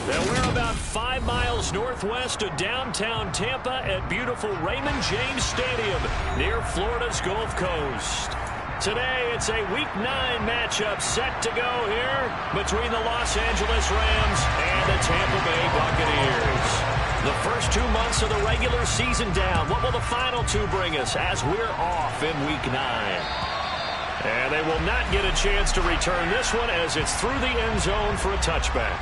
Now we're about 5 miles northwest of downtown Tampa at beautiful Raymond James Stadium near Florida's Gulf Coast. Today, it's a Week 9 matchup set to go here between the Los Angeles Rams and the Tampa Bay Buccaneers. The first 2 months of the regular season down. What will the final 2 bring us as we're off in Week 9? And they will not get a chance to return this one as it's through the end zone for a touchback.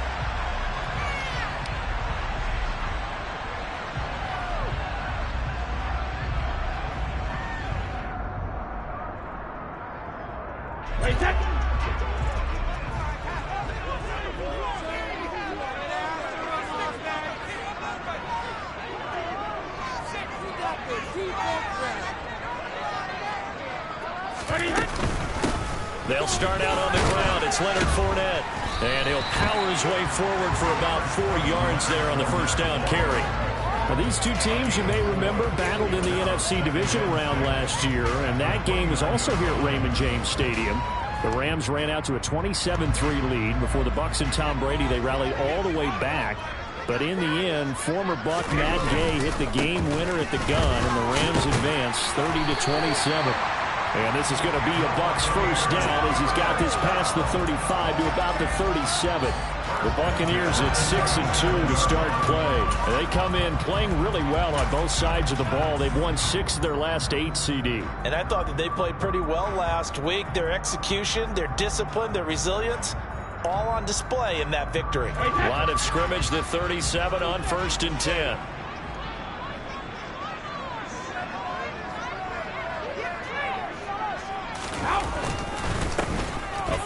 They'll start out on the ground. It's Leonard Fournette. And he'll power his way forward for about 4 yards there on the first down carry. Now, these two teams, you may remember, battled in the NFC Division round last year. And that game was also here at Raymond James Stadium. The Rams ran out to a 27-3 lead. Before the Bucs and Tom Brady, they rallied all the way back. But in the end, former Buck Matt Gay hit the game winner at the gun. And the Rams advance 30-27. And this is going to be a Bucs first down as he's got this past the 35 to about the 37. The Buccaneers at 6-2 to start play. They come in playing really well on both sides of the ball. They've won 6 of their last 8 CD. And I thought that they played pretty well last week. Their execution, their discipline, their resilience, all on display in that victory. Line of scrimmage, the 37 on 1st and 10.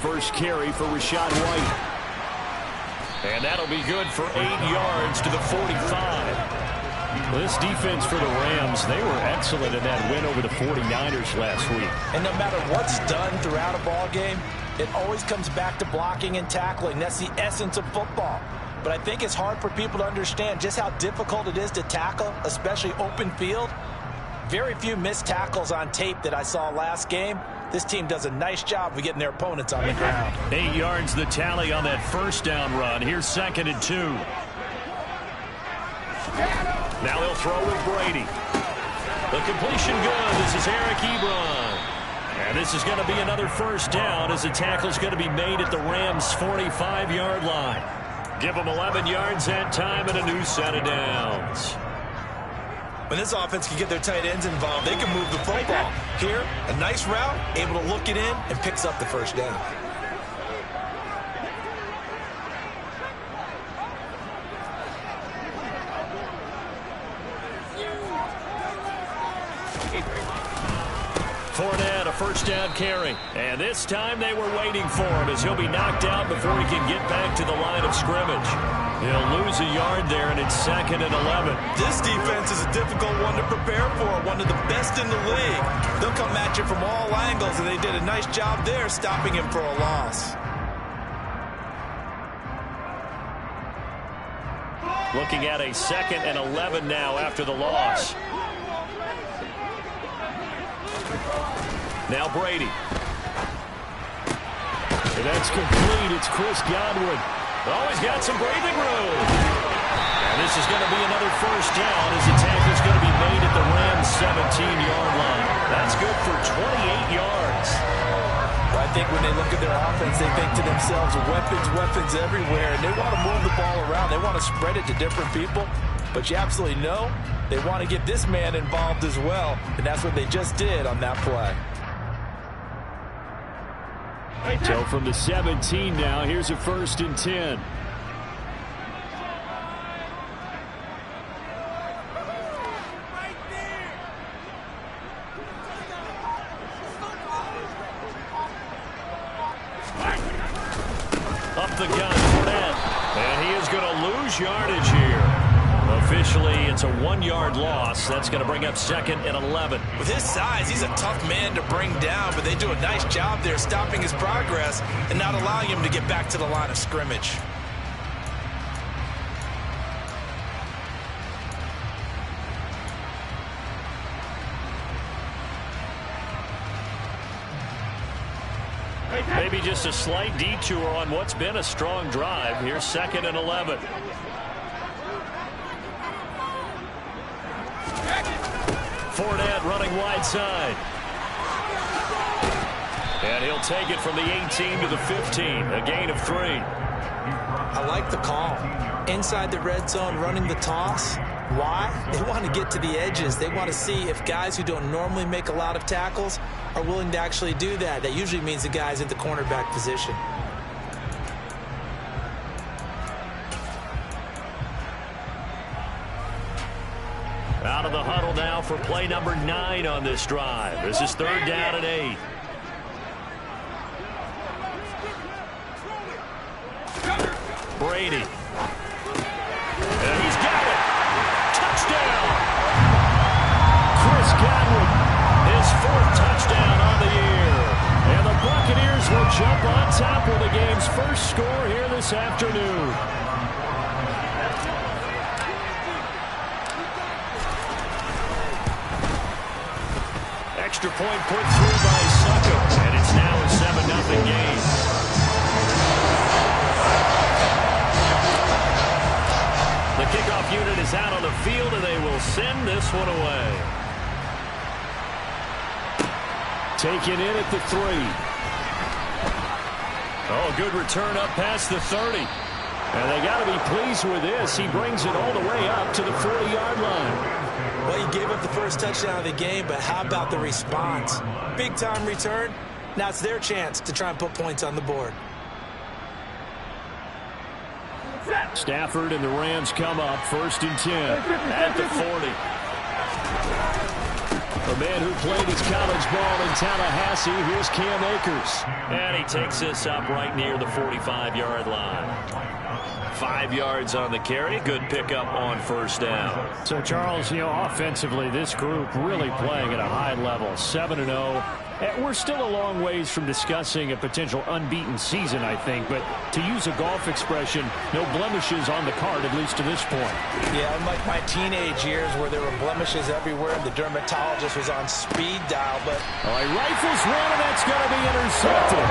First carry for Rachaad White. And that'll be good for 8 yards to the 45. This defense for the Rams, they were excellent in that win over the 49ers last week. And no matter what's done throughout a ball game, it always comes back to blocking and tackling. That's the essence of football. But I think it's hard for people to understand just how difficult it is to tackle, especially open field. Very few missed tackles on tape that I saw last game. This team does a nice job of getting their opponents on the ground. 8 yards the tally on that first down run. Here's 2nd and 2. Now they'll throw with Brady. The completion good. This is Eric Ebron. And this is going to be another first down as the tackle's going to be made at the Rams' 45-yard line. Give them 11 yards that time and a new set of downs. When this offense can get their tight ends involved, they can move the football. Here, a nice route, able to look it in, and picks up the first down. Fournette, a first down carry. And this time they were waiting for him as he'll be knocked out before he can get back to the line of scrimmage. He'll lose a yard there, and it's 2nd and 11. This defense is a difficult one to prepare for, one of the best in the league. They'll come at you from all angles, and they did a nice job there stopping him for a loss. Looking at a 2nd and 11 now after the loss. Now Brady. And that's complete. It's Chris Godwin. Oh, he's got some breathing room. And this is going to be another first down as the tackle's going to be made at the Rams' 17-yard line. That's good for 28 yards. I think when they look at their offense, they think to themselves, weapons everywhere. And they want to move the ball around. They want to spread it to different people. But you absolutely know they want to get this man involved as well. And that's what they just did on that play. So from the 17 now, here's a 1st and 10. Up the gun, Fournette. And he is going to lose yardage here. Officially, it's a 1-yard loss. That's going to bring up 2nd and 11. With his size, he's a tough man to bring down, but they do a nice job there stopping his progress and not allowing him to get back to the line of scrimmage. They maybe just a slight detour on what's been a strong drive. Here's 2nd and 11. Fournette running wide side. And he'll take it from the 18 to the 15, a gain of 3. I like the call. Inside the red zone, running the toss. Why? They want to get to the edges. They want to see if guys who don't normally make a lot of tackles are willing to actually do that. That usually means the guy's at the cornerback position. Out of the huddle now for play number 9 on this drive. This is 3rd down and 8. Brady. And he's got it. Touchdown. Chris Godwin, his 4th touchdown on the year. And the Buccaneers will jump on top with the game's first score here this afternoon. Extra point put through by Succo, and it's now a 7-0 game. The kickoff unit is out on the field, and they will send this one away. Taken in at the 3. Oh, good return up past the 30. And they got to be pleased with this. He brings it all the way up to the 40-yard line. Well, he gave up the first touchdown of the game, but how about the response? Big-time return. Now it's their chance to try and put points on the board. Stafford and the Rams come up 1st and 10 at the 40. The man who played his college ball in Tallahassee, here's Cam Akers. And he takes this up right near the 45-yard line. 5 yards on the carry. Good pickup on 1st down. So, Charles, offensively, this group really playing at a high level. 7-0. We're still a long ways from discussing a potential unbeaten season, I think. But to use a golf expression, no blemishes on the card, at least to this point. Yeah, unlike my teenage years where there were blemishes everywhere and the dermatologist was on speed dial. But he rifles one, and that's going to be intercepted.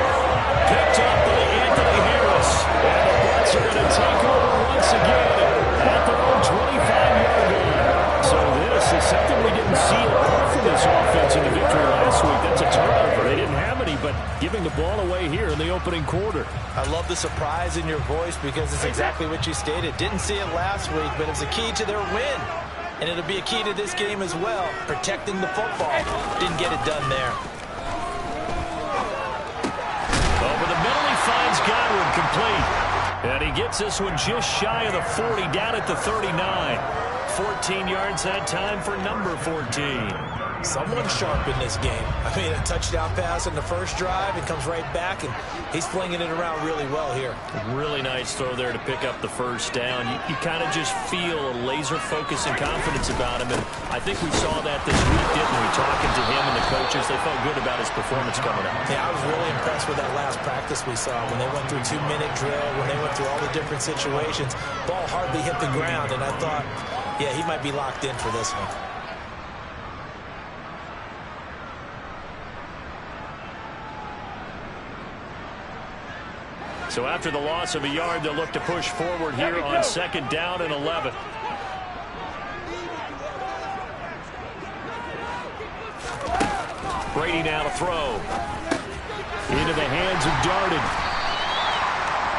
Picked up by Anthony Harris. And the Bucs are going to take over once again at their own 25-yard line. So this is something we didn't see apart from this offense in the victory last week. That's a turnover. They didn't have any, but giving the ball away here in the opening quarter. I love the surprise in your voice because it's exactly what you stated. Didn't see it last week, but it's a key to their win. And it'll be a key to this game as well, protecting the football. Didn't get it done there. Over the middle, he finds Godwin complete. And he gets this one just shy of the 40, down at the 39. 14 yards that time for number 14. Someone sharp in this game. I mean, a touchdown pass in the first drive and comes right back, and he's flinging it around really well here. Really nice throw there to pick up the 1st down. You kind of just feel a laser focus and confidence about him, and I think we saw that this week, didn't we? Talking to him and the coaches, they felt good about his performance coming out. Yeah, I was really impressed with that last practice we saw when they went through 2-minute drill, when they went through all the different situations. Ball hardly hit the ground, and I thought, yeah, he might be locked in for this one. So after the loss of a yard, they'll look to push forward here on 2nd down and 11. Brady now to throw. Into the hands of Darden.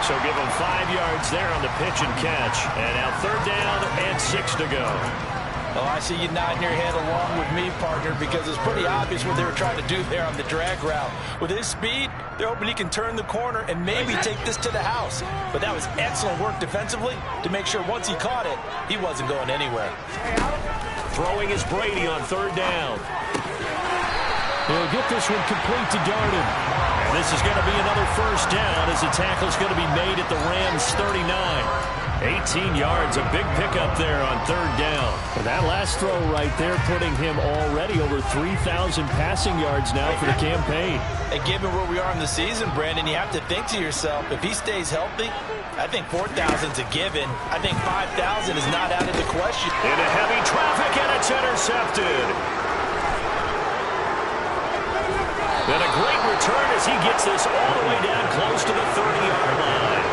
So give him 5 yards there on the pitch and catch. And now 3rd down and 6 to go. Oh, I see you nodding your head along with me, partner, because it's pretty obvious what they were trying to do there on the drag route. With his speed, they're hoping he can turn the corner and maybe take this to the house. But that was excellent work defensively to make sure once he caught it, he wasn't going anywhere. Throwing is Brady on 3rd down. He'll get this one complete to Darden. And this is going to be another 1st down as the tackle is going to be made at the Rams' 39. 18 yards, a big pickup there on 3rd down. And that last throw right there putting him already over 3,000 passing yards now for the campaign. And given where we are in the season, Brandon, you have to think to yourself, if he stays healthy, I think 4,000's a given. I think 5,000 is not out of the question. Into heavy traffic, and it's intercepted. And a great return as he gets this all the way down close to the 30-yard line.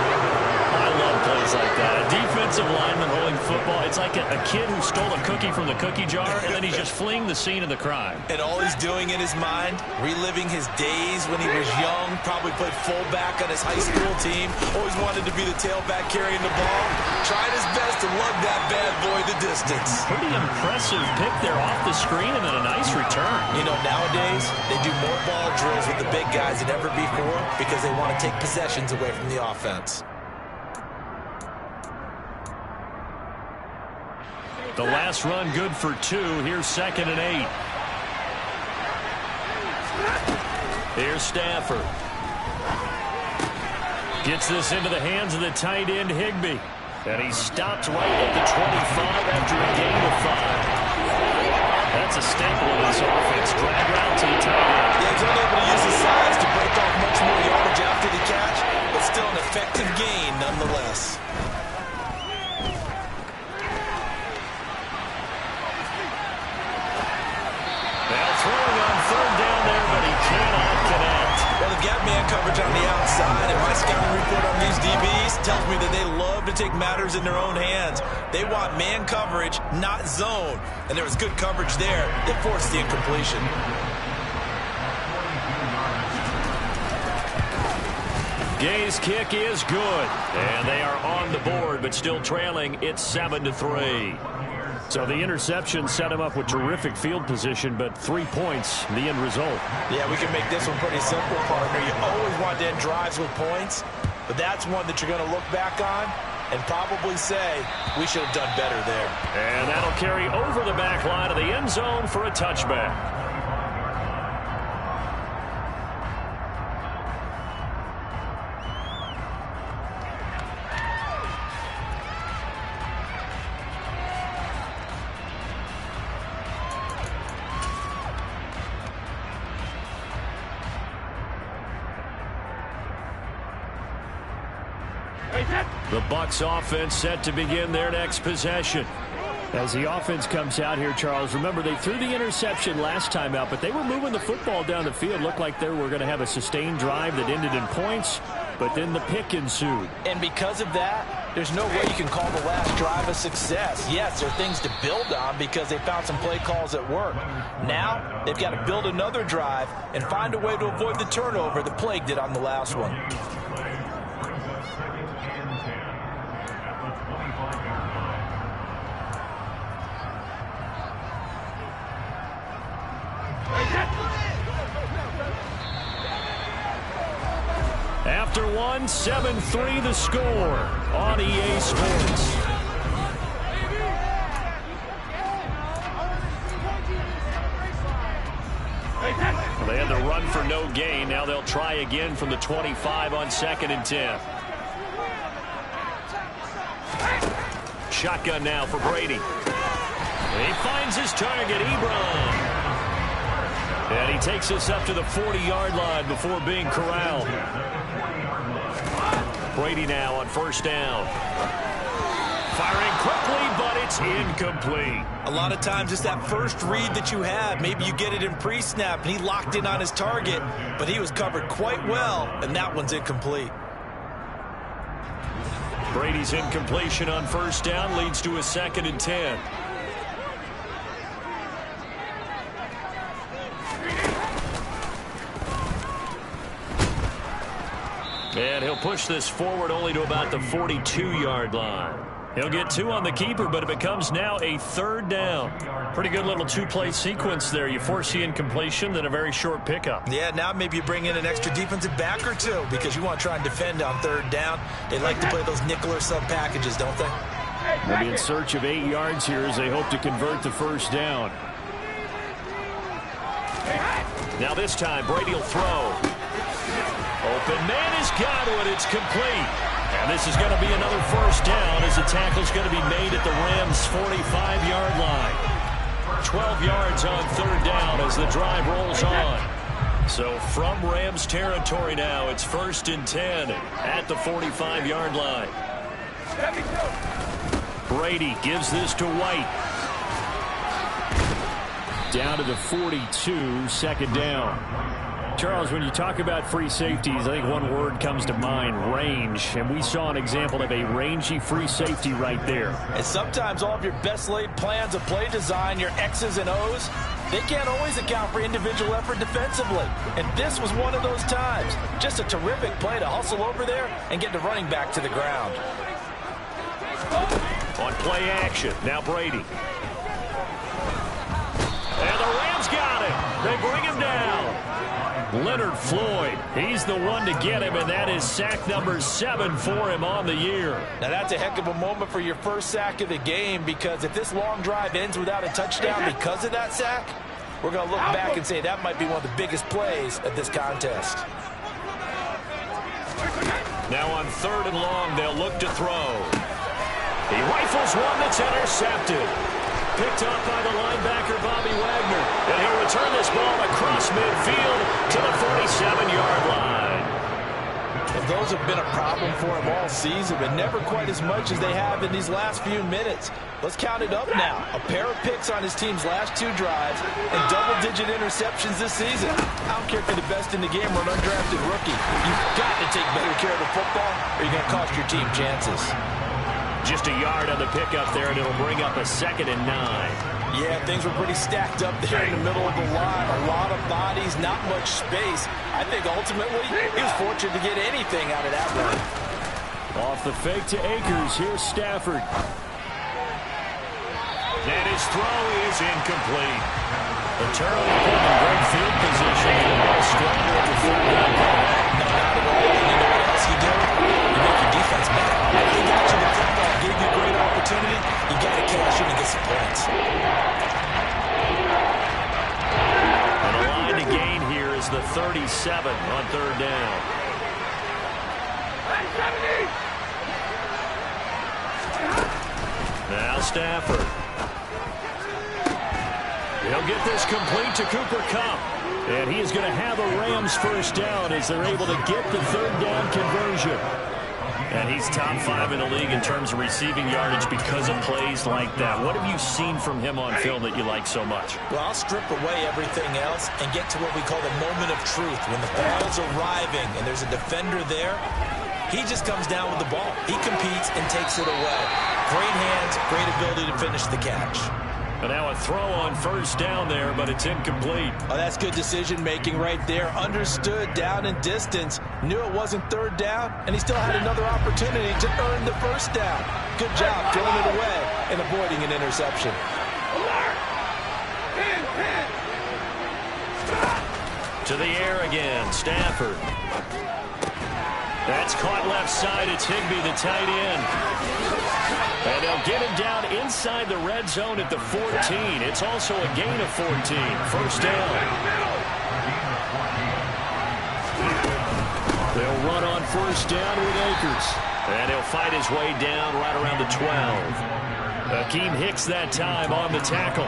I love plays like that. A defensive lineman holding football. It's like a kid who stole a cookie from the cookie jar, and then he's just fleeing the scene of the crime. And all he's doing in his mind, reliving his days when he was young, probably played fullback on his high school team, always wanted to be the tailback carrying the ball, trying his best to lug that bad boy the distance. Pretty impressive pick there off the screen, and then a nice return. You know, nowadays, they do more ball drills with the big guys than ever before because they want to take possessions away from the offense. The last run good for 2. Here's 2nd and 8. Here's Stafford. Gets this into the hands of the tight end, Higbee. And he stopped right at the 25 after a gain of 5. That's a staple of this offense. Drag route to the tight end. Yeah, he's only able to use his size to break off much more yardage after the catch, but still an effective gain nonetheless. Throwing on 3rd down there, but he cannot connect. Well, they've got man coverage on the outside, and my scouting report on these DBs tells me that they love to take matters in their own hands. They want man coverage, not zone. And there was good coverage there that forced the incompletion. Gay's kick is good. And they are on the board, but still trailing. It's 7-3. So the interception set him up with terrific field position, but 3 points, the end result. Yeah, we can make this one pretty simple, partner. You always want to end drives with points, but that's one that you're going to look back on and probably say, we should have done better there. And that'll carry over the back line of the end zone for a touchback. The Bucs offense set to begin their next possession. As the offense comes out here, Charles, remember they threw the interception last time out, but they were moving the football down the field. Looked like they were going to have a sustained drive that ended in points, but then the pick ensued. And because of that, there's no way you can call the last drive a success. Yes, there are things to build on because they found some play calls that work. Now, they've got to build another drive and find a way to avoid the turnover that plagued it on the last one. After 7-3 the score on EA Sports. Well, they had the run for no gain. Now they'll try again from the 25 on 2nd and 10. Shotgun now for Brady. He finds his target, Ebron. And he takes us up to the 40-yard line before being corralled. Brady now on 1st down. Firing quickly, but it's incomplete. A lot of times it's that first read that you have. Maybe you get it in pre-snap, and he locked in on his target, but he was covered quite well, and that one's incomplete. Brady's incompletion on 1st down leads to a 2nd and 10. And he'll push this forward only to about the 42-yard line. He'll get 2 on the keeper, but it becomes now a 3rd down. Pretty good little 2-play sequence there. You force the incompletion, then a very short pickup. Yeah, now maybe you bring in an extra defensive back or 2 because you want to try and defend on 3rd down. They like to play those nickel or sub packages, don't they? They'll be in search of 8 yards here as they hope to convert the 1st down. Now this time, Brady will throw. Open man has got it. It's complete. And this is going to be another 1st down as the tackle's going to be made at the Rams' 45-yard line. 12 yards on 3rd down as the drive rolls on. So from Rams territory now, it's 1st and 10 at the 45-yard line. Brady gives this to White. Down to the 42, 2nd down. Charles, when you talk about free safeties, I think one word comes to mind, range. And we saw an example of a rangy free safety right there. And sometimes all of your best laid plans of play design, your X's and O's, they can't always account for individual effort defensively. And this was one of those times. Just a terrific play to hustle over there and get the running back to the ground. On play action, now Brady. And the Rams got him. They bring him down. Leonard Floyd, he's the one to get him, and that is sack number 7 for him on the year. Now that's a heck of a moment for your first sack of the game, because if this long drive ends without a touchdown because of that sack, we're going to look back and say that might be one of the biggest plays of this contest. Now on 3rd and long, they'll look to throw. He rifles one that's intercepted. Picked up by the linebacker, Bobby Wagner. And he'll return this ball across midfield to the 47-yard line. And those have been a problem for him all season, but never quite as much as they have in these last few minutes. Let's count it up now. A pair of picks on his team's last 2 drives and double-digit interceptions this season. I don't care if you're the best in the game or an undrafted rookie. You've got to take better care of the football or you're going to cost your team chances. Just a yard on the pickup there, and it'll bring up a 2nd and 9. Yeah, things were pretty stacked up there in the middle of the line. A lot of bodies, not much space. I think ultimately he was fortunate to get anything out of that run. Off the fake to Akers. Here's Stafford. And his throw is incomplete. The turnover put in great field position. And the ball stronger at the 3rd down. No, not at all. And you know what else you do? You make your defense better. They got you the football, gave you a great opportunity. You got to cash in and get some points. And the line to gain here is the 37 on 3rd down. Now Stafford. He'll get this complete to Cooper Kupp. And he is going to have a Rams first down as they're able to get the 3rd down conversion. And he's top 5 in the league in terms of receiving yardage because of plays like that. What have you seen from him on film that you like so much? Well, I'll strip away everything else and get to what we call the moment of truth. When the ball's arriving and there's a defender there, he just comes down with the ball. He competes and takes it away. Great hands, great ability to finish the catch. But now a throw on 1st down there, but it's incomplete. Oh, that's good decision-making right there. Understood down and distance. Knew it wasn't 3rd down, and he still had another opportunity to earn the 1st down. Good job throwing it away and avoiding an interception. To the air again, Stafford. That's caught left side. It's Higbee, the tight end. And they'll get him down inside the red zone at the 14. It's also a gain of 14. 1st down. They'll run on 1st down with Akers. And he'll fight his way down right around the 12. Akeem Hicks that time on the tackle.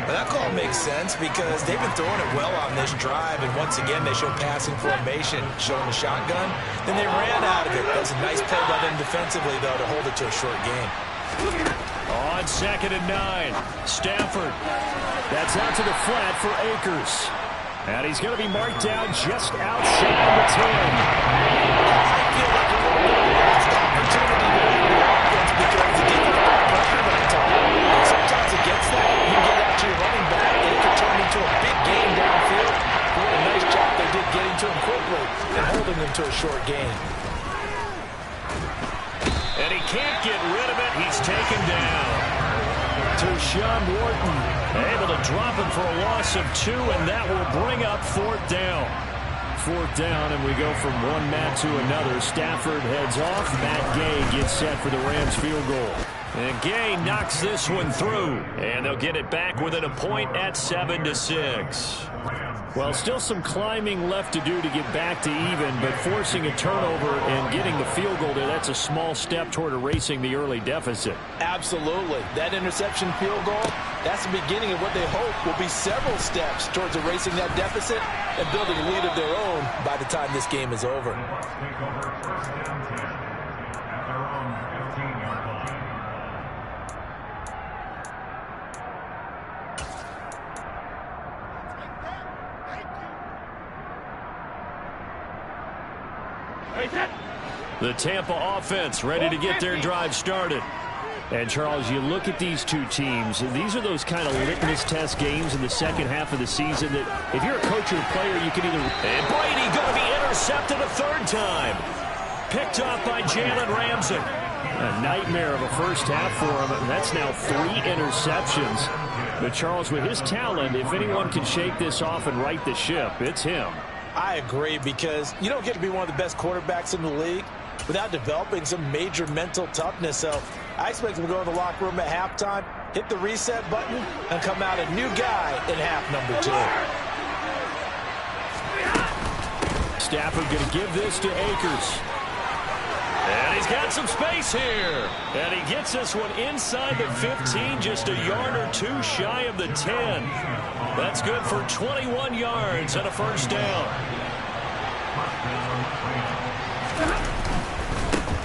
Well, that call makes sense because they've been throwing it well on this drive, and once again they show passing formation, showing the shotgun. Then they ran out of it. That was a nice play by them defensively, though, to hold it to a short gain. On 2nd and 9, Stafford. That's out to the flat for Akers. And he's going to be marked down just outside the 10. I feel like a little bit of a lost opportunity to win the offense because the defense got pressure that time. And sometimes against that, you get out to your running back, and it can turn into a big game downfield. What a nice job they did getting to him quickly and holding him to a short gain. And he can't get rid of it. He's taken down. To Sean Wharton. Able to drop him for a loss of 2, and that will bring up 4th down. 4th down, and we go from one Matt to another. Stafford heads off. Matt Gay gets set for the Rams field goal. And Gay knocks this one through. And they'll get it back within a point at 7-6. Well, still some climbing left to do to get back to even, but forcing a turnover and getting the field goal there, that's a small step toward erasing the early deficit. Absolutely. That interception field goal, that's the beginning of what they hope will be several steps towards erasing that deficit and building a lead of their own by the time this game is over. The Tampa offense ready to get their drive started. And, Charles, you look at these two teams, these are those kind of litmus test games in the second half of the season that if you're a coach or a player, you can either... And Brady going to be intercepted a third time. Picked off by Jalen Ramsey. A nightmare of a first half for him. That's now 3 interceptions. But, Charles, with his talent, if anyone can shake this off and right the ship, it's him. I agree, because you don't get to be one of the best quarterbacks in the league without developing some major mental toughness. So I expect him to go in the locker room at halftime, hit the reset button, and come out a new guy in half number 2. Stafford going to give this to Akers. And he's got some space here. And he gets this one inside the 15, just a yard or 2 shy of the 10. That's good for 21 yards and a first down.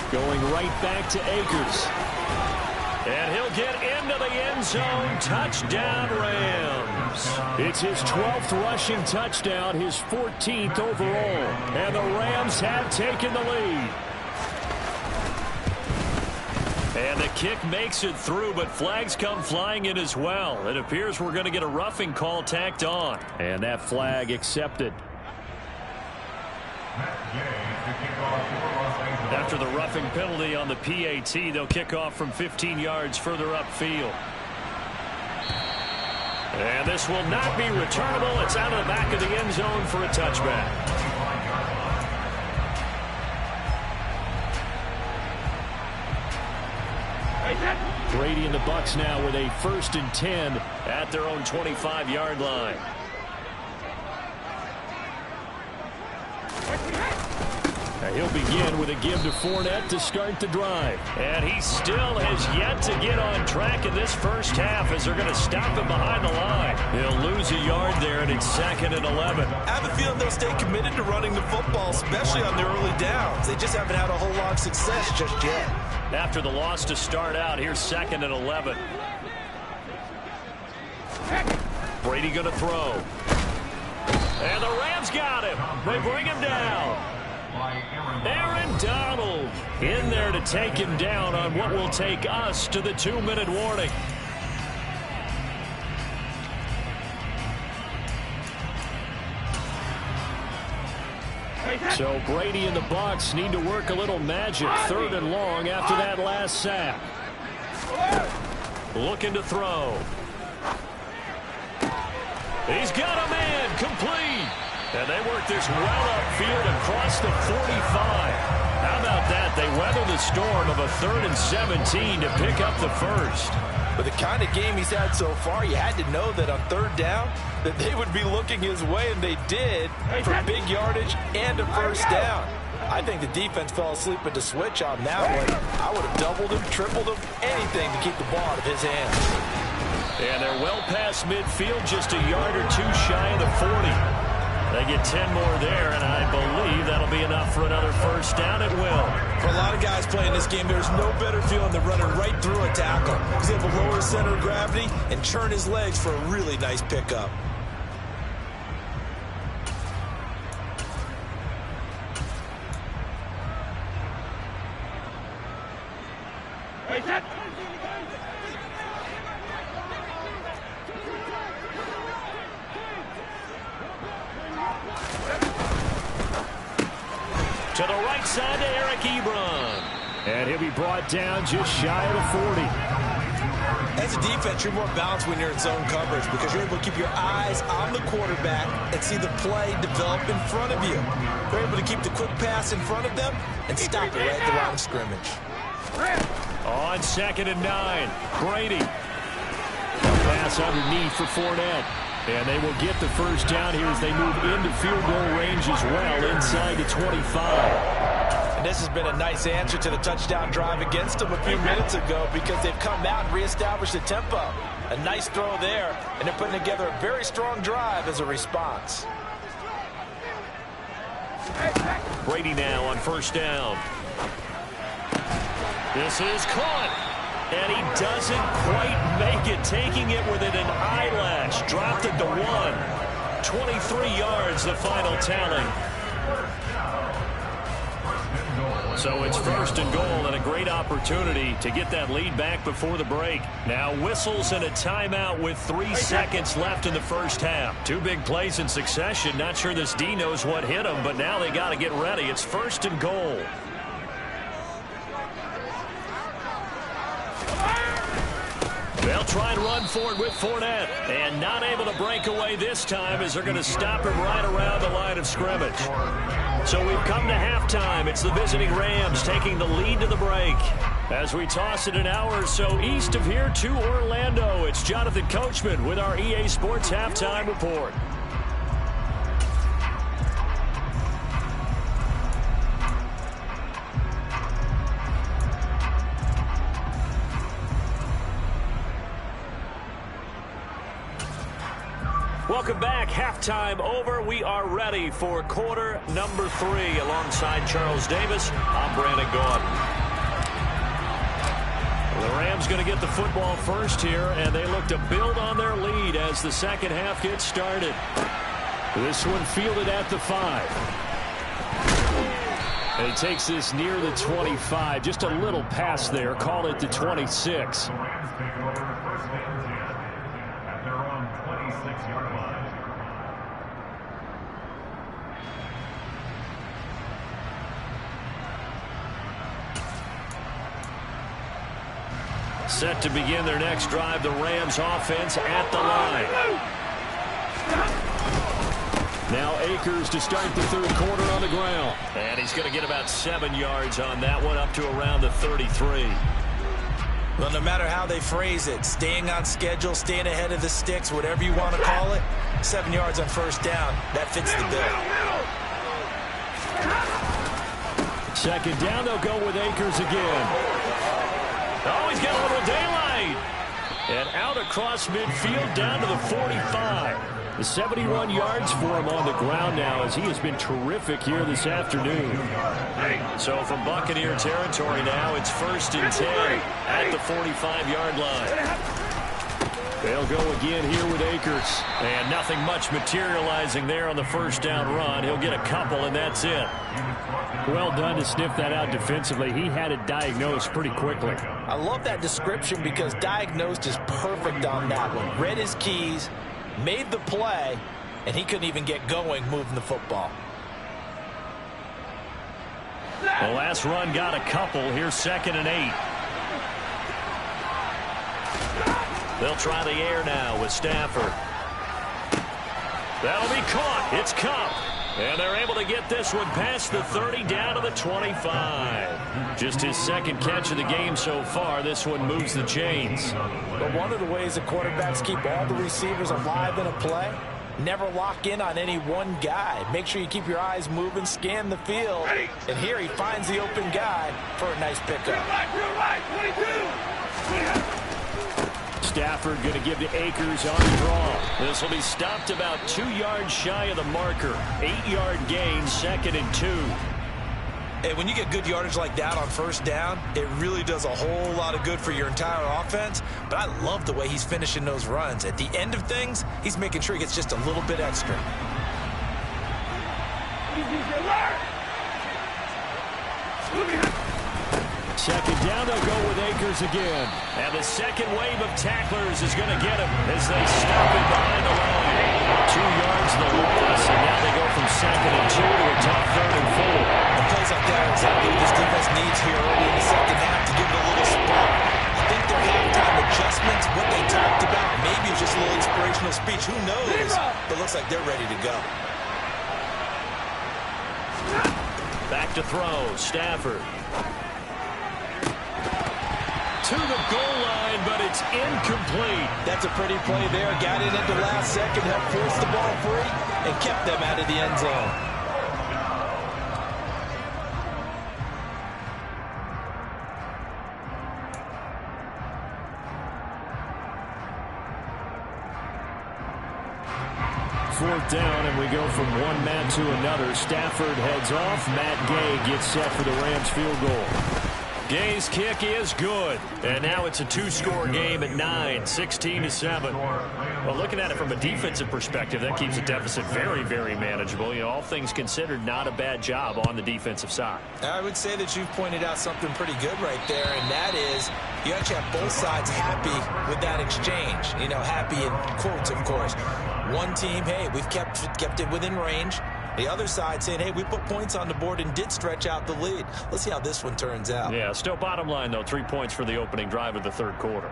Going right back to Akers. And he'll get into the end zone. Touchdown, Rams. It's his 12th rushing touchdown, his 14th overall. And the Rams have taken the lead. And the kick makes it through, but flags come flying in as well. It appears we're going to get a roughing call tacked on. And that flag accepted. After the roughing penalty on the PAT, they'll kick off from 15 yards further upfield. And this will not be returnable. It's out of the back of the end zone for a touchback. Brady and the Bucs now with a 1st and 10 at their own 25-yard line. Now he'll begin with a give to Fournette to start the drive. And he still has yet to get on track in this first half as they're going to stop him behind the line. He'll lose a yard there, and it's 2nd and 11. I have a feeling they'll stay committed to running the football, especially on the early downs. They just haven't had a whole lot of success just yet. After the loss to start out, here's 2nd and 11. Brady going to throw. And the Rams got him. They bring him down. Aaron Donald in there to take him down on what will take us to the 2-minute warning. So Brady and the Bucs need to work a little magic. 3rd and long after that last sack. Looking to throw. He's got a man complete. And they work this well upfield across the 45. How about that? They weather the storm of a 3rd and 17 to pick up the first. With the kind of game he's had so far, you had to know that on 3rd down that they would be looking his way, and they did, for big yardage and a first down. I think the defense fell asleep at the switch on that one. I would have doubled him, tripled him, anything to keep the ball out of his hands. And they're well past midfield, just a yard or 2 shy of the 40. They get 10 more there, and I believe that'll be enough for another first down. It will. For a lot of guys playing this game, there's no better feeling than running right through a tackle. He's able to lower his center of gravity and churn his legs for a really nice pickup. To the right side to Eric Ebron. And he'll be brought down just shy of the 40. As a defense, you're more balanced when you're in zone coverage because you're able to keep your eyes on the quarterback and see the play develop in front of you. You're able to keep the quick pass in front of them and stop it right at the line of scrimmage. On 2nd and 9, Brady. Pass underneath for Fournette. And they will get the first down here as they move into field goal range as well, inside the 25. And this has been a nice answer to the touchdown drive against them a few minutes ago because they've come out and reestablished the tempo. A nice throw there, and they're putting together a very strong drive as a response. Brady now on first down. This is caught. And he doesn't quite make it, taking it within an eyelash. Dropped it to 1. 23 yards, the final tally. So So it's first and goal and a great opportunity to get that lead back before the break. Now whistles and a timeout with 3 seconds left in the first half. 2 big plays in succession. Not sure this D knows what hit them, but now they got to get ready. It's first and goal. They'll try and run for it with Fournette. And not able to break away this time as they're going to stop him right around the line of scrimmage. So we've come to halftime. It's the visiting Rams taking the lead to the break. As we toss it an hour or so east of here to Orlando, it's Jonathan Coachman with our EA Sports Halftime Report. Welcome back. Halftime over. We are ready for quarter number 3. Alongside Charles Davis, I'm Brandon Gaudin. The Rams going to get the football first here, and they look to build on their lead as the second half gets started. This one fielded at the 5. And he takes this near the 25. Just a little pass there. Call it the 26. Set to begin their next drive, the Rams offense at the line. Now Akers to start the third quarter on the ground. And he's going to get about 7 yards on that one, up to around the 33. Well, no matter how they phrase it, staying on schedule, staying ahead of the sticks, whatever you want to call it, 7 yards on first down, that fits the bill. Second down, they'll go with Akers again. Oh, he's got a little daylight. And out across midfield down to the 45. The 71 yards for him on the ground now as he has been terrific here this afternoon. So from Buccaneer territory now, it's first and 10 at the 45-yard line. They'll go again here with Akers. And nothing much materializing there on the first down run. He'll get a couple, and that's it. Well done to sniff that out defensively. He had it diagnosed pretty quickly. I love that description because diagnosed is perfect on that one. Read his keys, made the play, and he couldn't even get going moving the football. The last run got a couple. Here's 2nd and 8. They'll try the air now with Stafford. That'll be caught. It's Kupp. And they're able to get this one past the 30 down to the 25. Just his second catch of the game so far. This one moves the chains. But one of the ways that quarterbacks keep all the receivers alive in a play, never lock in on any one guy. Make sure you keep your eyes moving, scan the field. And here he finds the open guy for a nice pickup. Stafford going to give to Akers on the draw. This will be stopped about 2 yards shy of the marker. 8-yard gain, 2nd and 2. And when you get good yardage like that on first down, it really does a whole lot of good for your entire offense. But I love the way he's finishing those runs. At the end of things, he's making sure he gets just a little bit extra. Second down, they'll go with Akers again. And the second wave of tacklers is going to get him as they stop him behind the line. 2 yards the loss, and now they go from 2nd and 2 to a tough 3rd and 4. And plays like that are exactly what this defense needs here early in the second half to give it a little spark. I think their halftime adjustments, what they talked about, maybe it's just a little inspirational speech. Who knows? But it looks like they're ready to go. Back to throw, Stafford. To the goal line, but it's incomplete. That's a pretty play there. Got it at the last second, helped force the ball free, and kept them out of the end zone. Fourth down, and we go from one man to another. Stafford heads off. Matt Gay gets set for the Rams field goal. Gay's kick is good. And now it's a 2-score game at 9, 16-7. Well, looking at it from a defensive perspective, that keeps the deficit very, very manageable. You know, all things considered, not a bad job on the defensive side. I would say that you've pointed out something pretty good right there, and that is you actually have both sides happy with that exchange. You know, happy in quotes, of course. One team, hey, we've kept it within range. The other side saying, hey, we put points on the board and did stretch out the lead. Let's see how this one turns out. Yeah, still bottom line, though, 3 points for the opening drive of the third quarter.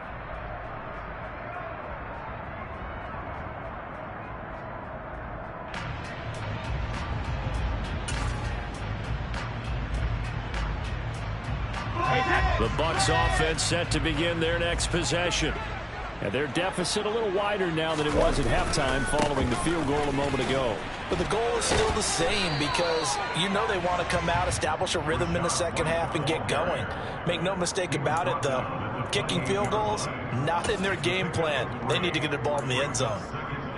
The Bucs offense set to begin their next possession. And their deficit a little wider now than it was at halftime following the field goal a moment ago. But the goal is still the same because you know they want to come out, establish a rhythm in the second half, and get going. Make no mistake about it, though. Kicking field goals, not in their game plan. They need to get the ball in the end zone.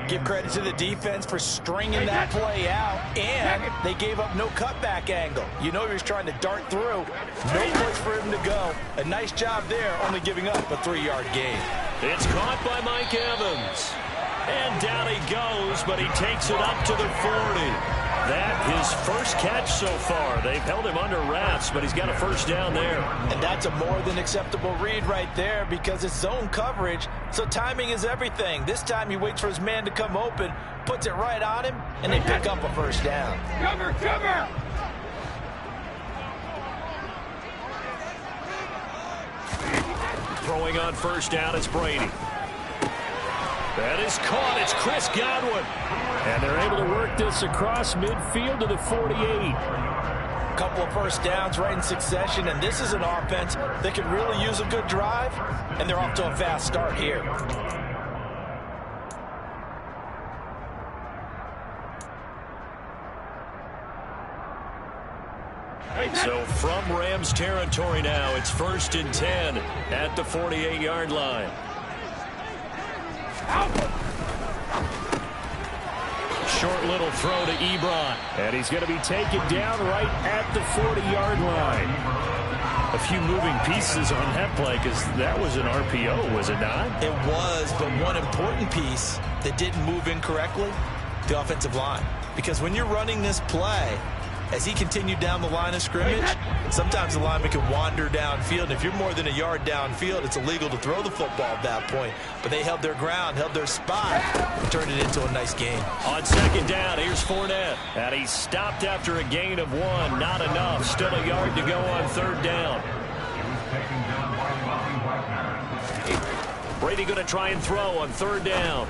Give credit to the defense for stringing that play out, and they gave up no cutback angle. You know he was trying to dart through. No place for him to go. A nice job there, only giving up a 3-yard gain. It's caught by Mike Evans. And down he goes, but he takes it up to the 40. That his first catch so far. They've held him under wraps, but he's got a first down there. And that's a more than acceptable read right there because it's zone coverage, so timing is everything. This time he waits for his man to come open, puts it right on him, and they pick up a first down. Cover, cover! Throwing on first down, it's Brady. That is caught. It's Chris Godwin. And they're able to work this across midfield to the 48. Couple of first downs right in succession, and this is an offense that can really use a good drive, and they're off to a fast start here. So from Rams territory now, it's 1st and 10 at the 48-yard line. Short little throw to Ebron. And he's going to be taken down right at the 40-yard line. A few moving pieces on that play because that was an RPO, was it not? It was, but one important piece that didn't move incorrectly, the offensive line. Because when you're running this play, as he continued down the line of scrimmage, sometimes the lineman can wander downfield. And if you're more than a yard downfield, it's illegal to throw the football at that point. But they held their ground, held their spot, and turned it into a nice game. On second down, here's Fournette. And he stopped after a gain of 1. Not enough. Still a yard to go on third down. Brady going to try and throw on third down.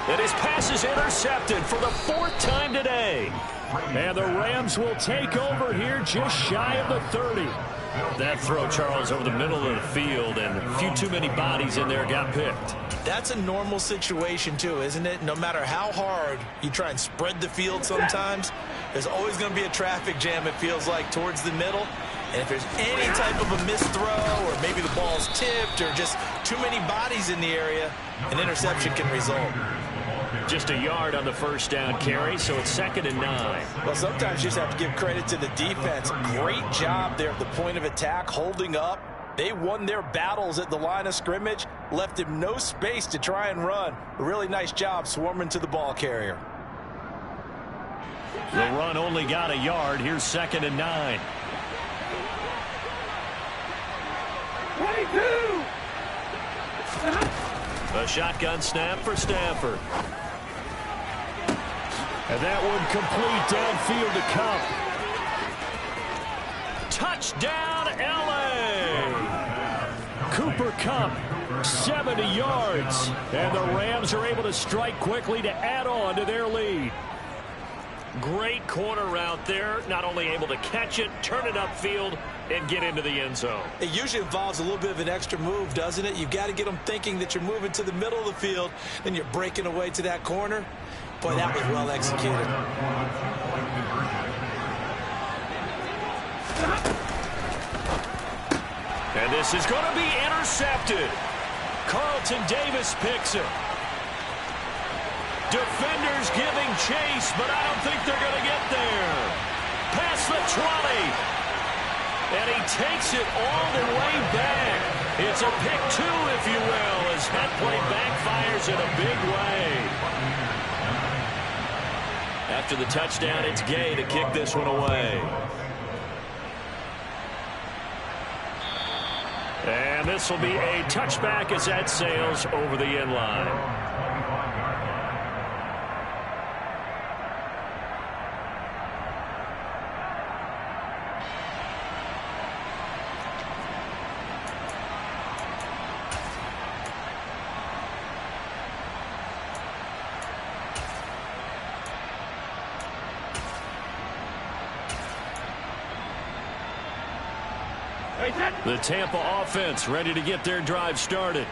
And his pass is intercepted for the 4th time today. And the Rams will take over here just shy of the 30. That throw, Charles, over the middle of the field, and a few too many bodies in there got picked. That's a normal situation, too, isn't it? No matter how hard you try and spread the field sometimes, there's always going to be a traffic jam, it feels like, towards the middle. And if there's any type of a missed throw or maybe the ball's tipped or just too many bodies in the area, an interception can result. Just a yard on the first down carry, so it's 2nd and 9. Well, sometimes you just have to give credit to the defense. Great job there at the point of attack, holding up. They won their battles at the line of scrimmage, left him no space to try and run. A really nice job swarming to the ball carrier. The run only got a yard. Here's 2nd and 9. 22! A shotgun snap for Stafford. And that one complete downfield to Kupp. Touchdown, L.A. Cooper Kupp, 70 yards. And the Rams are able to strike quickly to add on to their lead. Great corner route there. Not only able to catch it, turn it upfield, and get into the end zone. It usually involves a little bit of an extra move, doesn't it? You've got to get them thinking that you're moving to the middle of the field, and you're breaking away to that corner. Boy, that was well executed. And this is going to be intercepted. Carlton Davis picks it. Defenders giving chase, but I don't think they're going to get there. Past the 20. And he takes it all the way back. It's a pick two, if you will, as that play backfires in a big way. After the touchdown, it's Gay to kick this one away. And this will be a touchback as that sails over the end line. The Tampa offense ready to get their drive started.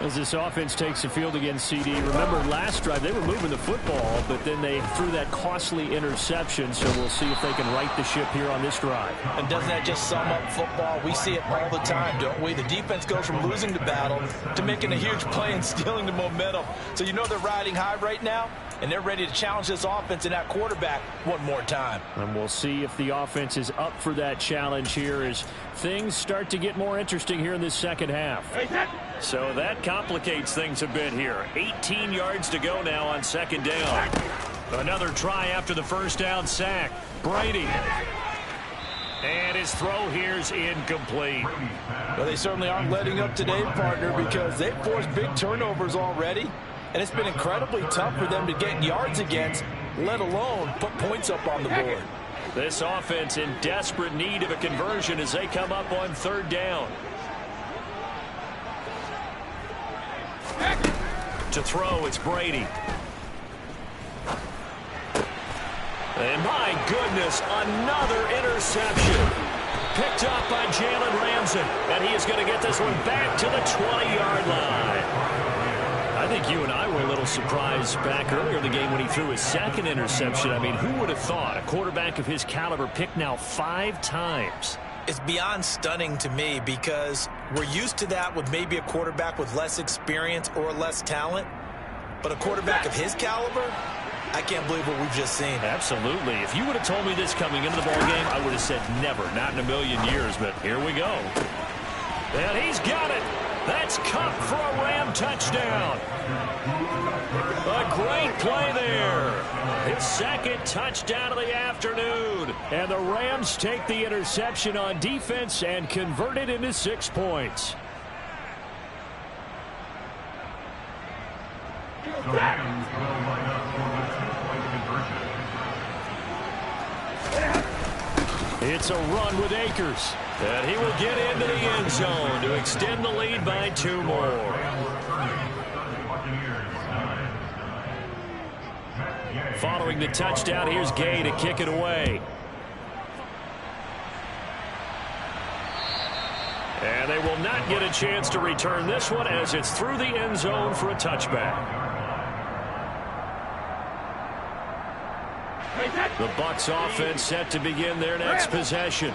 As this offense takes the field against CD, remember last drive they were moving the football, but then they threw that costly interception, so we'll see if they can right the ship here on this drive. And doesn't that just sum up football? We see it all the time, don't we? The defense goes from losing the battle to making a huge play and stealing the momentum. So you know they're riding high right now, and they're ready to challenge this offense and that quarterback one more time. And we'll see if the offense is up for that challenge here as things start to get more interesting here in this second half. So that complicates things a bit here. 18 yards to go now on second down. Another try after the first down sack. Brady. And his throw here's incomplete. Well, they certainly aren't letting up today, partner, because they've forced big turnovers already. And it's been incredibly tough for them to get yards against, let alone put points up on the board. This offense in desperate need of a conversion as they come up on third down. To throw, it's Brady. And my goodness, another interception. Picked up by Jalen Ramsey. And he is going to get this one back to the 20-yard line. I think you and I were a little surprised back earlier in the game when he threw his second interception. I mean, who would have thought a quarterback of his caliber picked now 5 times? It's beyond stunning to me because we're used to that with maybe a quarterback with less experience or less talent. But a quarterback of his caliber, I can't believe what we've just seen. Absolutely. If you would have told me this coming into the ballgame, I would have said never, not in a million years. But here we go. And he's got it. That's Cup for a Ram touchdown. A great play there. His second touchdown of the afternoon. And the Rams take the interception on defense and convert it into 6 points. It's a run with Akers. And he will get into the end zone to extend the lead by 2 more. Following the touchdown, here's Gay to kick it away. And they will not get a chance to return this one as it's through the end zone for a touchback. The Bucs offense set to begin their next possession.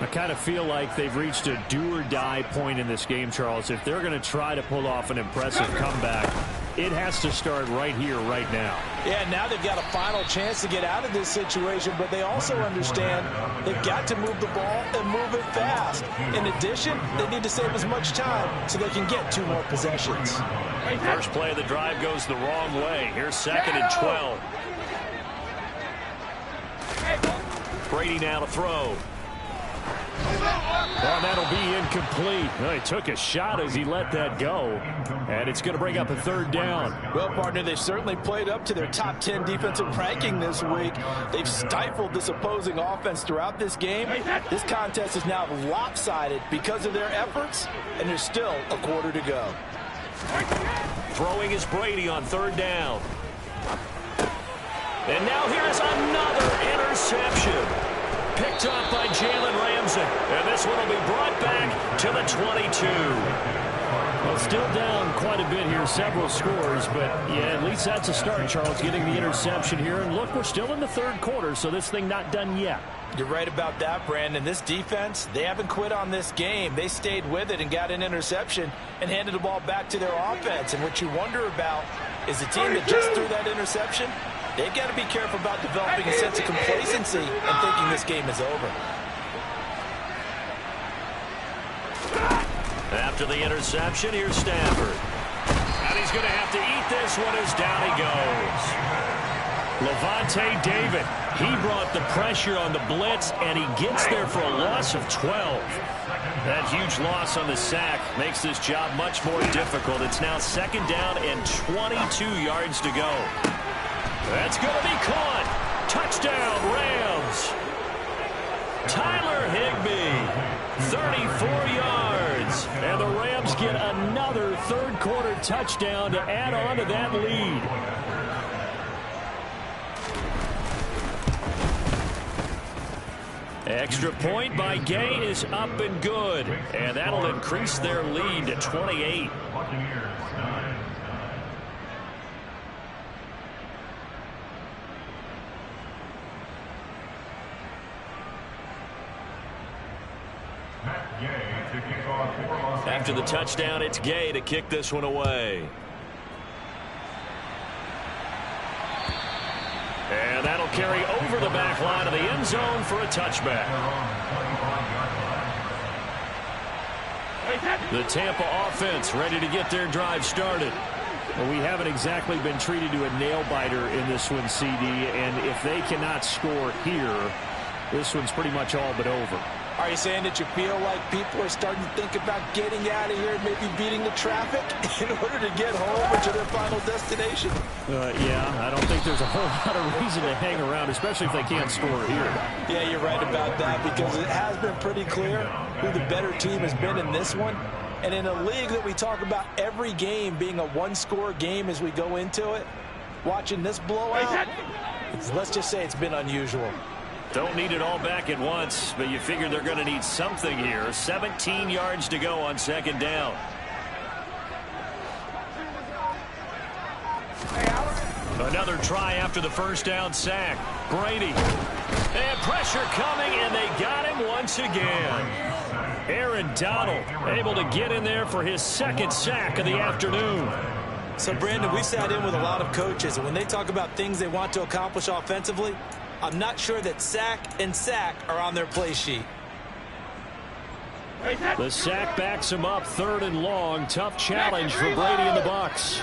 I kind of feel like they've reached a do-or-die point in this game, Charles. If they're going to try to pull off an impressive comeback, it has to start right here, right now. Yeah, now they've got a final chance to get out of this situation, but they also understand they've got to move the ball and move it fast. In addition, they need to save as much time so they can get 2 more possessions. First play of the drive goes the wrong way. Here's 2nd and 12. Brady now to throw. Oh, that'll be incomplete. Well, he took a shot as he let that go. And it's going to bring up a 3rd down. Well, partner, they've certainly played up to their top 10 defensive ranking this week. They've stifled this opposing offense throughout this game. This contest is now lopsided because of their efforts, and there's still a quarter to go. Throwing is Brady on 3rd down. And now here's another interception. Picked up by Jalen Ramsey. And this one will be brought back to the 22. Well, still down quite a bit here, several scores. But, yeah, at least that's a start, Charles, getting the interception here. And, look, we're still in the 3rd quarter, so this thing not done yet. You're right about that, Brandon. This defense, they haven't quit on this game. They stayed with it and got an interception and handed the ball back to their offense. And what you wonder about is the team that just threw that interception, they've got to be careful about developing a sense of complacency and thinking this game is over. After the interception, here's Stafford. And he's going to have to eat this one as down he goes. Levante David, he brought the pressure on the blitz, and he gets there for a loss of 12. That huge loss on the sack makes this job much more difficult. It's now 2nd down and 22 yards to go. That's going to be caught. Touchdown, Rams. Tyler Higbee, 34 yards. And the Rams get another third-quarter touchdown to add on to that lead. Extra point by Gay is up and good. And that'll increase their lead to 28. After the touchdown, it's Gay to kick this one away. And that'll carry over the back line of the end zone for a touchback. The Tampa offense ready to get their drive started. Well, we haven't exactly been treated to a nail-biter in this one, CD, and if they cannot score here, this one's pretty much all but over. Are you saying that you feel like people are starting to think about getting out of here and maybe beating the traffic in order to get home or to their final destination? Yeah, I don't think there's a whole lot of reason to hang around, especially if they can't score here. Yeah, you're right about that, because it has been pretty clear who the better team has been in this one. And in a league that we talk about every game being a one-score game as we go into it, watching this blowout, let's just say it's been unusual. Don't need it all back at once, but you figure they're going to need something here. 17 yards to go on 2nd down. Another try after the first down sack. Brady. And pressure coming, and they got him once again. Aaron Donald able to get in there for his 2nd sack of the afternoon. So, Brandon, we sat in with a lot of coaches, and when they talk about things they want to accomplish offensively, I'm not sure that sack and sack are on their play sheet. The sack backs him up, 3rd and long. Tough challenge for Brady and the Bucs.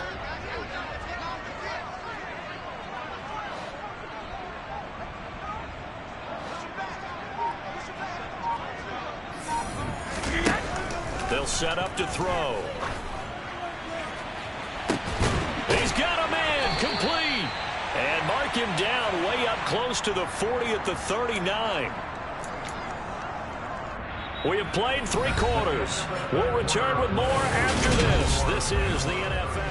They'll set up to throw. He's got a man complete. And mark him down way up close to the 40 at the 39. We have played 3 quarters. We'll return with more after this. This is the NFL.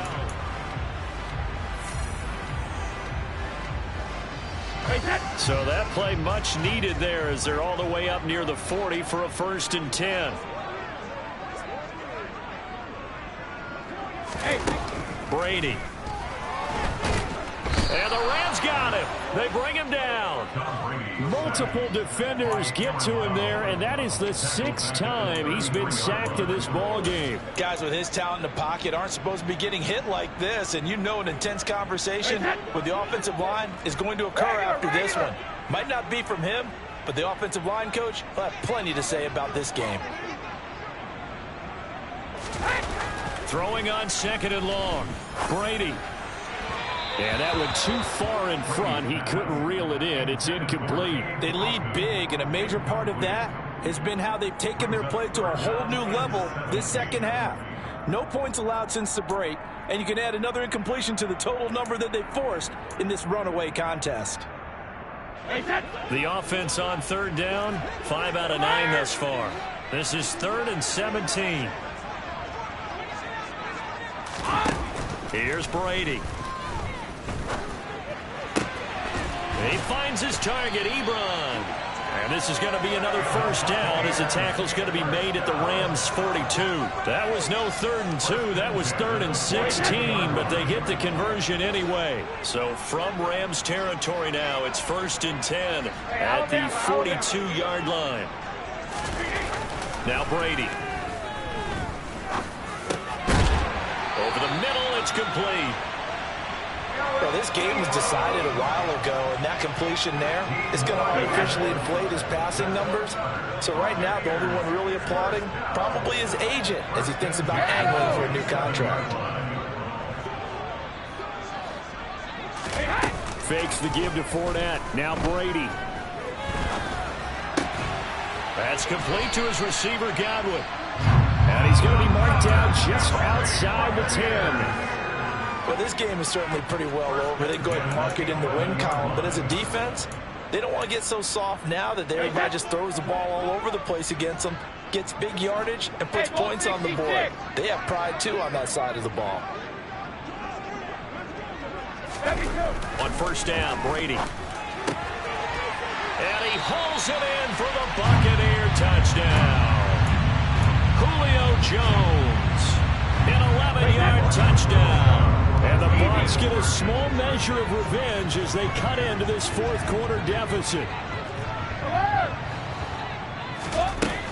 So that play much needed there as they're all the way up near the 40 for a 1st and 10. Brady. And the Rams got him. They bring him down. Multiple defenders get to him there, and that is the 6th time he's been sacked in this ball game. Guys with his talent in the pocket aren't supposed to be getting hit like this, and you know an intense conversation with the offensive line is going to occur after this one. Might not be from him, but the offensive line coach will have plenty to say about this game. Throwing on 2nd and long. Brady. And that went too far in front. He couldn't reel it in. It's incomplete. They lead big, and a major part of that has been how they've taken their play to a whole new level this 2nd half. No points allowed since the break, and you can add another incompletion to the total number that they forced in this runaway contest. The offense on 3rd down, 5 out of 9 thus far. This is 3rd and 17. Here's Brady. He finds his target, Ebron. And this is going to be another 1st down as the tackle's going to be made at the Rams' 42. That was no 3rd and 2. That was 3rd and 16, but they get the conversion anyway. So from Rams territory now, it's 1st and 10 at the 42-yard line. Now Brady. Over the middle, it's complete. Well, this game was decided a while ago, and that completion there is going to artificially inflate his passing numbers. So right now, the only one really applauding probably his agent as he thinks about angling for a new contract. Fakes the give to Fournette. Now Brady. That's complete to his receiver, Godwin. And he's going to be marked out just outside the 10. Well, this game is certainly pretty well over. They go ahead and mark it in the win column. But as a defense, they don't want to get so soft now that everybody just throws the ball all over the place against them, gets big yardage, and puts points on the board. They have pride, too, on that side of the ball. On first down, Brady. And he hauls it in for the Buccaneer touchdown. Julio Jones, an 11-yard touchdown. And the Bucs get a small measure of revenge as they cut into this fourth-quarter deficit.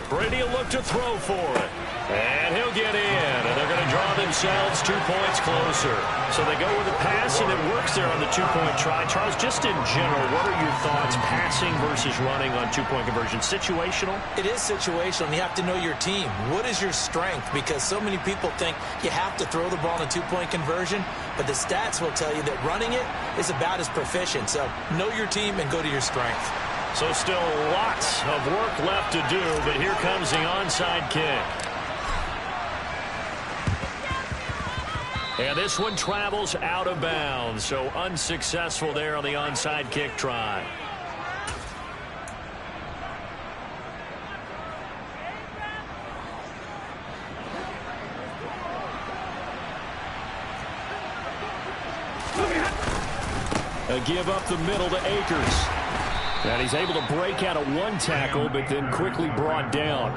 Brady will look to throw for it. And he'll get in, and they're going to draw themselves 2 points closer. So they go with a pass, and it works there on the two-point try. Charles, just in general, what are your thoughts passing versus running on two-point conversion? Situational? It is situational, and you have to know your team. What is your strength? Because so many people think you have to throw the ball in a two-point conversion, but the stats will tell you that running it is about as proficient. So know your team and go to your strength. So still lots of work left to do, but here comes the onside kick. And this one travels out of bounds, so unsuccessful there on the onside kick try. A give up the middle to Akers. And he's able to break out of one tackle, but then quickly brought down.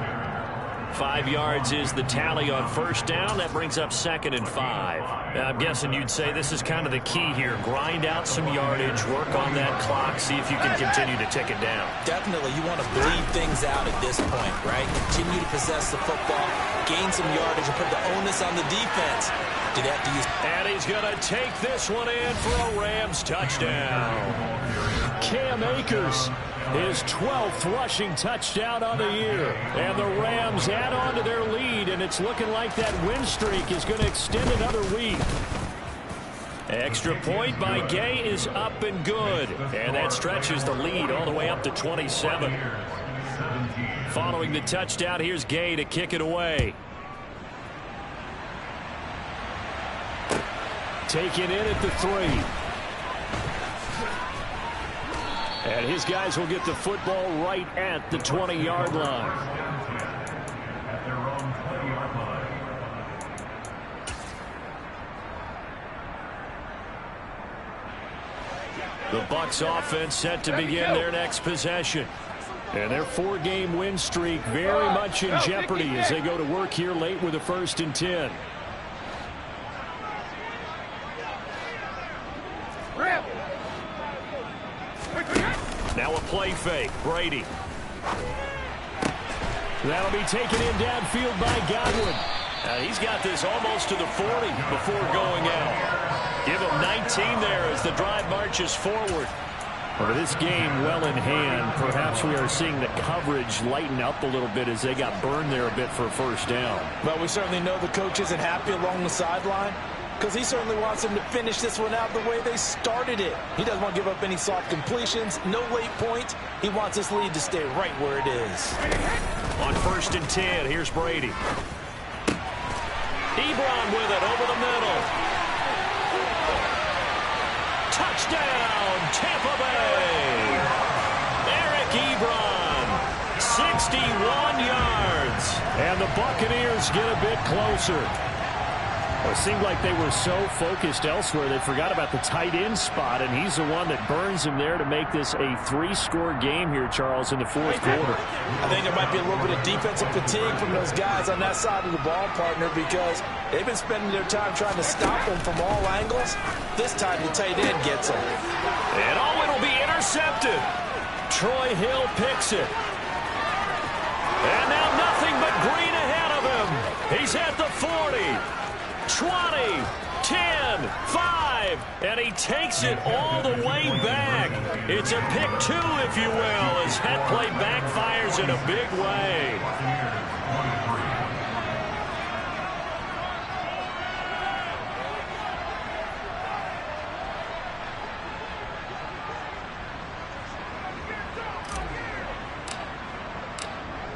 5 yards is the tally on first down. That brings up 2nd and 5. I'm guessing you'd say this is kind of the key here. Grind out some yardage, work on that clock, see if you can continue to tick it down. Definitely, you want to bleed things out at this point, right? Continue to possess the football, gain some yardage, and put the onus on the defense. Did have to use. And he's going to take this one in for a Rams touchdown. Cam Akers, his 12th rushing touchdown on the year. And the Rams add on to their lead, and it's looking like that win streak is going to extend another week. Extra point by Gay is up and good. And that stretches the lead all the way up to 27. Following the touchdown, here's Gay to kick it away. Taken in at the 3. And his guys will get the football right at the 20-yard line. The Bucs offense set to begin their next possession. And their 4-game win streak very much in jeopardy as they go to work here late with a 1st and 10. Now a play fake. Brady. That'll be taken in downfield by Godwin. He's got this almost to the 40 before going out. Give him 19 there as the drive marches forward. Well, this game well in hand. Perhaps we are seeing the coverage lighten up a little bit as they got burned there a bit for a first down. Well, we certainly know the coach isn't happy along the sideline, because he certainly wants them to finish this one out the way they started it. He doesn't want to give up any soft completions, no late points. He wants this lead to stay right where it is. On 1st and 10, here's Brady. Ebron with it over the middle. Touchdown, Tampa Bay. Eric Ebron, 61 yards. And the Buccaneers get a bit closer. Well, it seemed like they were so focused elsewhere they forgot about the tight end spot, and he's the one that burns him there to make this a 3-score game here, Charles, in the 4th quarter. I think there might be a little bit of defensive fatigue from those guys on that side of the ball, partner, because they've been spending their time trying to stop them from all angles. This time the tight end gets them. And it will be intercepted. Troy Hill picks it. And now nothing but green ahead of him. He's at the 40. 20, 10, 5, drive, and he takes it all the way back. It's a pick 2, if you will, as that play backfires in a big way.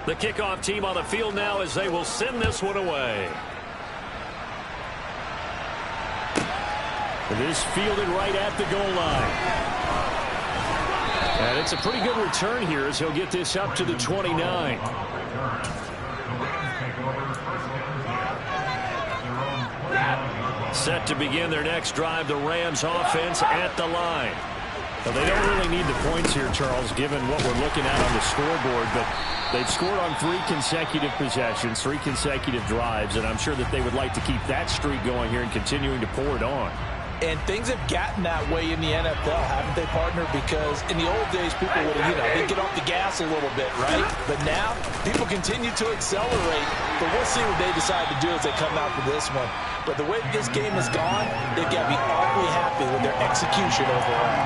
The kickoff team on the field now as they will send this one away. This fielded right at the goal line. And it's a pretty good return here as he'll get this up to the 29. Set to begin their next drive, the Rams offense at the line. Well, they don't really need the points here, Charles, given what we're looking at on the scoreboard, but they've scored on 3 consecutive possessions, 3 consecutive drives, and I'm sure that they would like to keep that streak going here and continuing to pour it on. And things have gotten that way in the NFL, haven't they, partner? Because in the old days, people would, they'd get off the gas a little bit, right? But now, people continue to accelerate. But we'll see what they decide to do as they come out for this one. But the way this game has gone, they've got to be awfully happy with their execution overall.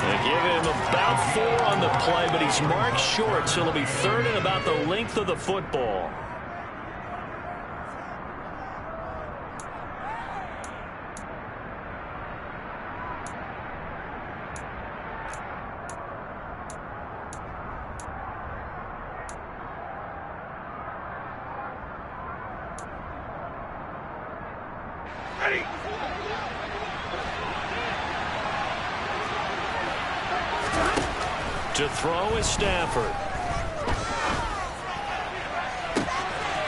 They give him about 4 on the play, but he's marked short, so it'll be 3rd and about the length of the football. To throw is Stafford.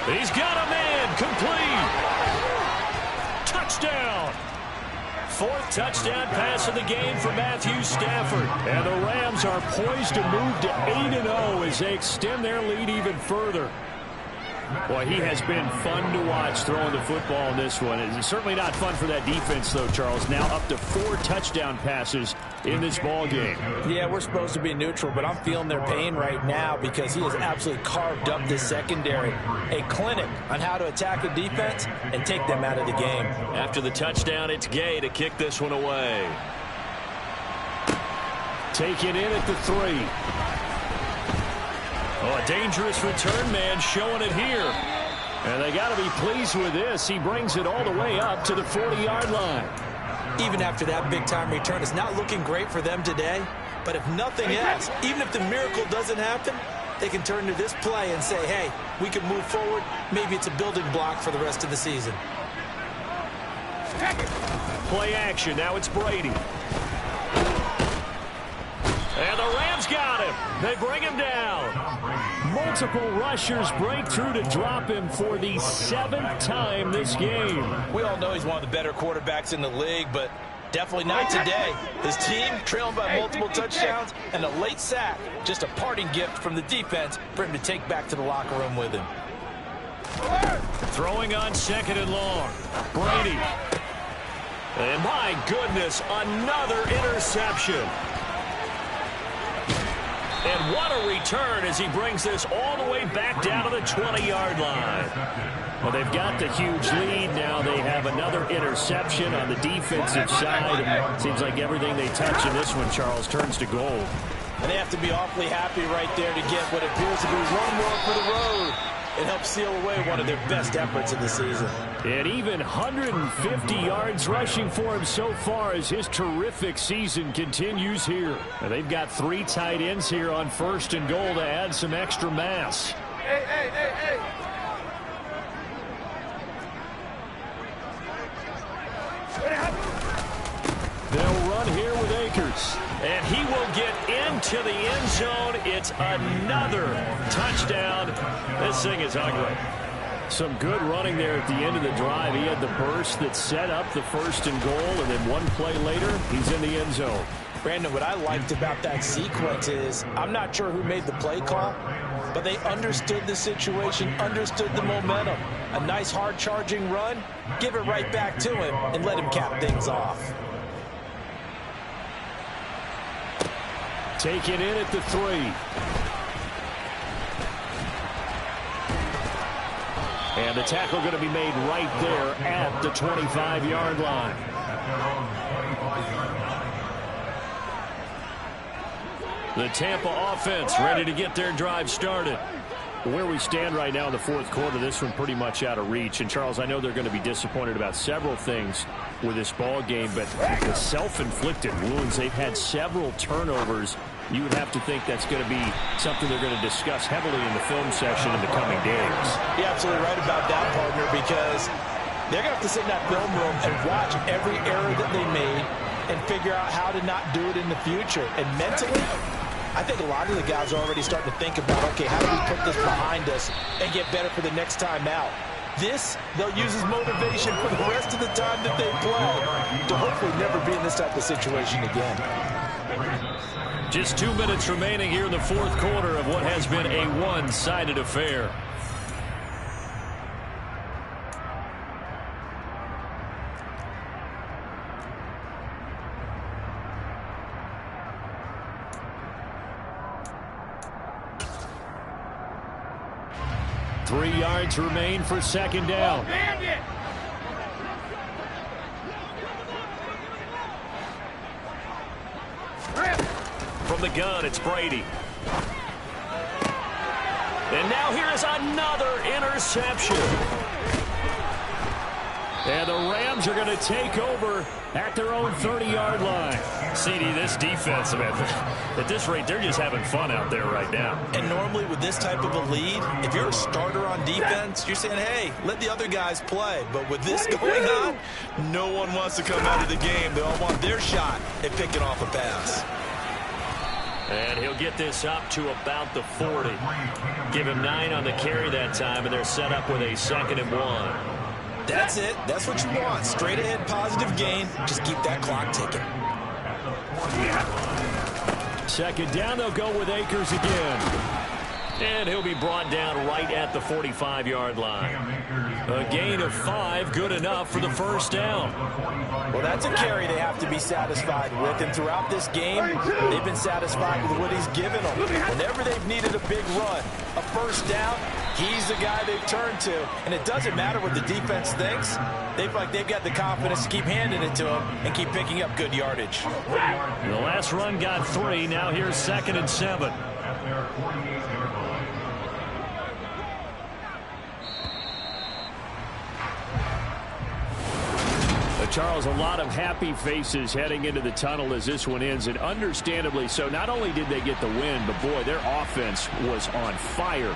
He's got a man, complete. Touchdown. 4th touchdown pass of the game for Matthew Stafford. And the Rams are poised to move to 8-0 as they extend their lead even further. Boy, he has been fun to watch throwing the football in this one. It's certainly not fun for that defense, though, Charles. Now up to 4 touchdown passes in this ball game. Yeah, we're supposed to be neutral, but I'm feeling their pain right now because he has absolutely carved up this secondary. A clinic on how to attack the defense and take them out of the game. After the touchdown, it's Gay to kick this one away. Take it in at the 3. Oh, a dangerous return man showing it here. And they got to be pleased with this. He brings it all the way up to the 40-yard line. Even after that big-time return, it's not looking great for them today. But if nothing else, even if the miracle doesn't happen, they can turn to this play and say, hey, we can move forward. Maybe it's a building block for the rest of the season. Play action. Now it's Brady. And the Rams got him. They bring him down. Multiple rushers break through to drop him for the 7th time this game. We all know he's one of the better quarterbacks in the league, but definitely not today. His team trailing by multiple touchdowns and a late sack. Just a parting gift from the defense for him to take back to the locker room with him. Throwing on 2nd and long. Brady. And my goodness, another interception. And what a return as he brings this all the way back down to the 20-yard line. Well, they've got the huge lead now. They have another interception on the defensive side. Seems like everything they touch in this one, Charles, turns to gold. And they have to be awfully happy right there to get what appears to be one more for the road. It helps seal away one of their best efforts of the season. And even 150 yards rushing for him so far as his terrific season continues here. And they've got 3 tight ends here on 1st and goal to add some extra mass. Hey. They'll run here with Akers. And he will get into the end zone. It's another touchdown. This thing is ugly. Some good running there at the end of the drive. He had the burst that set up the 1st and goal, and then one play later, he's in the end zone. Brandon, what I liked about that sequence is I'm not sure who made the play call, but they understood the situation, understood the momentum. A nice hard-charging run, give it right back to him, and let him cap things off. Take it in at the 3. And the tackle going to be made right there at the 25-yard line. The Tampa offense ready to get their drive started. Where we stand right now in the fourth quarter, this one pretty much out of reach. And, Charles, I know they're going to be disappointed about several things with this ball game, but the self-inflicted wounds, they've had several turnovers. You would have to think that's going to be something they're going to discuss heavily in the film session in the coming days. You're absolutely right about that, partner, because they're going to have to sit in that film room and watch every error that they made and figure out how to not do it in the future. And mentally, I think a lot of the guys are already starting to think about, okay, how do we put this behind us and get better for the next time out? This, they'll use as motivation for the rest of the time that they play to hopefully never be in this type of situation again. Just 2 minutes remaining here in the fourth quarter of what has been a one-sided affair. Three yards remain for second down. From the gun, it's Brady. And now here is another interception. And the Rams are going to take over at their own 30-yard line. CD, this defense, man, at this rate, they're just having fun out there right now. And normally with this type of a lead, if you're a starter on defense, you're saying, hey, let the other guys play. But with this going on, no one wants to come out of the game. They all want their shot at picking off a pass. And he'll get this up to about the 40. Give him 9 on the carry that time, and they're set up with a 2nd and 1. That's it. That's what you want. Straight ahead, positive gain. Just keep that clock ticking. Second down, they'll go with Akers again. And he'll be brought down right at the 45-yard line. A gain of 5, good enough for the first down. Well, that's a carry they have to be satisfied with. And throughout this game, they've been satisfied with what he's given them. Whenever they've needed a big run, a first down, he's the guy they've turned to. And it doesn't matter what the defense thinks. They feel like they've got the confidence to keep handing it to him and keep picking up good yardage. The last run got 3. Now here's 2nd and 7. Charles, a lot of happy faces heading into the tunnel as this one ends, and understandably so. Not only did they get the win, but boy, their offense was on fire.